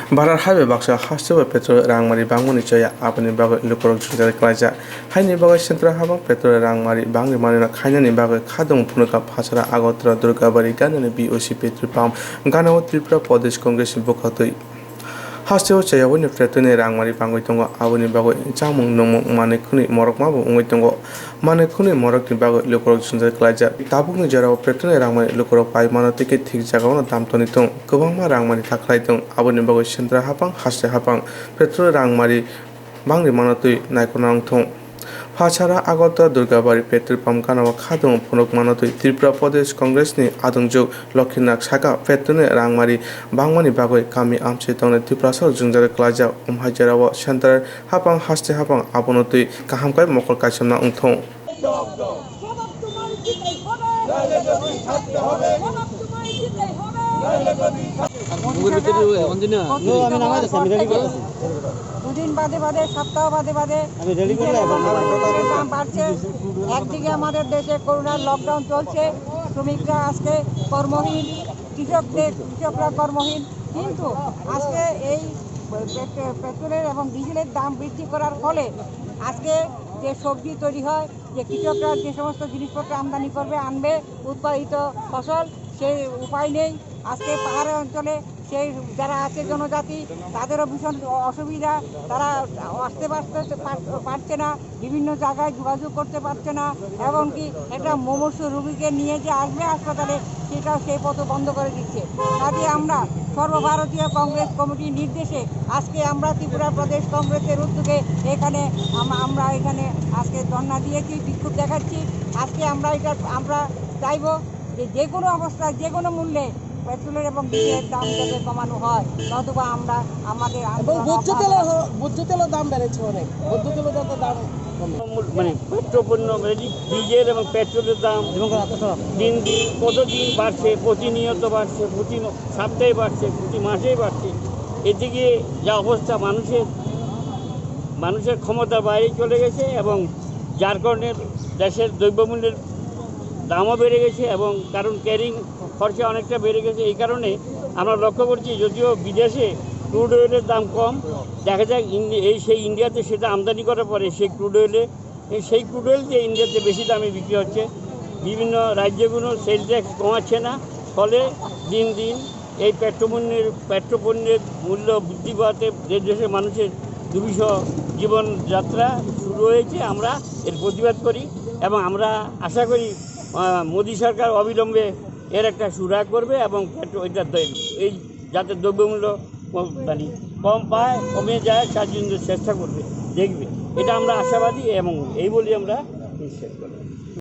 Barar Highway Baksa Hostel Petrol Rangmari Banguni Chaya Apani Baga Lukorok Chundar Klaja Haini Baga Centra Habang Petrol Rangmari Bangi Marina Kainani Baga Kadung Punuka Pasara Agotra Durgabari Ganani BOC Petri Pam Ganawa Tripura Pradesh Congress Bokatoi Hostel Chaya Wini Fretuni Rangmari Bangi Tongo Avani Bago Jamung Nomo Manekuni Morok Mabu Ungitongo Manekuni Morok Baga Lukorok Chundar Klaja Tabung Jara Petuni Rangmari Lukorok Pai Manotiki Tik Jagona Damtonitung Kubama Rangmari Taklaitung Avani Bago Centra Habang Hostel Habang Petrol Rangmari Bangi Manotui Naikonang Tong Pachara Agota Durgabari Petri Pamkanawa Kadung Punok Manotui Tripura Pradesh Congress ni Adungjo Lokinak Saka Petune Rangmari Bangmani Bagoi Kami Amche Tone Tripura Sor Jungjar Klaja Hajarawa Center Hapang Haste Hapang Abonotui Kahamkai Mokol Kachana Ungthong দুদিন বাদে বাদে সপ্তাহ বাদে বাদে দাম বাড়ছে। একদিকে আমাদের দেশে করোনার লকডাউন চলছে, শ্রমিকরা আজকে কর্মহীন, কৃষকরা কর্মহীন, কিন্তু আজকে এই পেট্রোলের এবং ডিজেলের দাম বৃদ্ধি করার ফলে আজকে যে সবজি তৈরি হয়, যে কৃষকরা যে সমস্ত জিনিসপত্র আমদানি করবে আনবে উৎপাদিত ফসল, সেই উপায় নেই। আজকে পাহাড়ি অঞ্চলে সেই যারা আছে জনজাতি তাদেরও ভীষণ অসুবিধা, তারা আসতে পারছে না, বিভিন্ন জায়গায় যোগাযোগ করতে পারছে না, এমনকি একটা মুমূর্ষু রোগীকে নিয়ে যে আসবে হাসপাতালে সেটাও সেই পথ বন্ধ করে দিচ্ছে। কাজে আমরা সর্বভারতীয় কংগ্রেস কমিটির নির্দেশে আজকে আমরা ত্রিপুরা প্রদেশ কংগ্রেসের উদ্যোগে আমরা এখানে আজকে ধর্ণা দিয়েছি, বিক্ষোভ দেখাচ্ছি। আজকে আমরা চাইব যে কোনো অবস্থায় যে কোনো মূল্যে পেট্রোলের এবং ডিজেলের দাম যাতে কমানো হয়, নতুবা আমরা আমাদের ভোজ্য তেলের দাম বেড়েছে অনেক, ভোজ্য তেলের দাম মানে পেট্রোপণ্য ডিজেল এবং পেট্রোলের দাম দিন দিন কতদিন বাড়ছে, প্রতিনিয়ত বাড়ছে, প্রতি সপ্তাহে বাড়ছে, প্রতি মাসেই বাড়ছে। এদিকে যা অবস্থা মানুষের ক্ষমতার বাইরে চলে গেছে এবং যার কারণে দেশের দ্রব্যমূল্যের দামও বেড়ে গেছে এবং কারণ ক্যারিং খরচা অনেকটা বেড়ে গেছে। এই কারণে আমরা লক্ষ্য করছি যদিও বিদেশে ক্রুড অয়েলের দাম কম, দেখা যায় সেই ইন্ডিয়াতে সেটা আমদানি করার পরে সেই ক্রুড অয়েল যে ইন্ডিয়াতে বেশি দামে বিক্রি হচ্ছে। বিভিন্ন রাজ্যগুলো সেল ট্যাক্স কমাচ্ছে না, ফলে দিন দিন এই পেট্রোপণ্যের মূল্য বৃদ্ধি পাওয়াতে দেশের মানুষের দুর্বিষহ জীবনযাত্রা শুরু হয়েছে। আমরা এর প্রতিবাদ করি এবং আমরা আশা করি মোদী সরকার অবিলম্বে এর একটা সুরাহা করবে এবং এই যাতে দ্রব্যমূল্য কম পায়, কমে যায় তার জন্য চেষ্টা করবে, দেখবে। এটা আমরা আশাবাদী এবং এই বলি আমরা বিশ্বাস করি।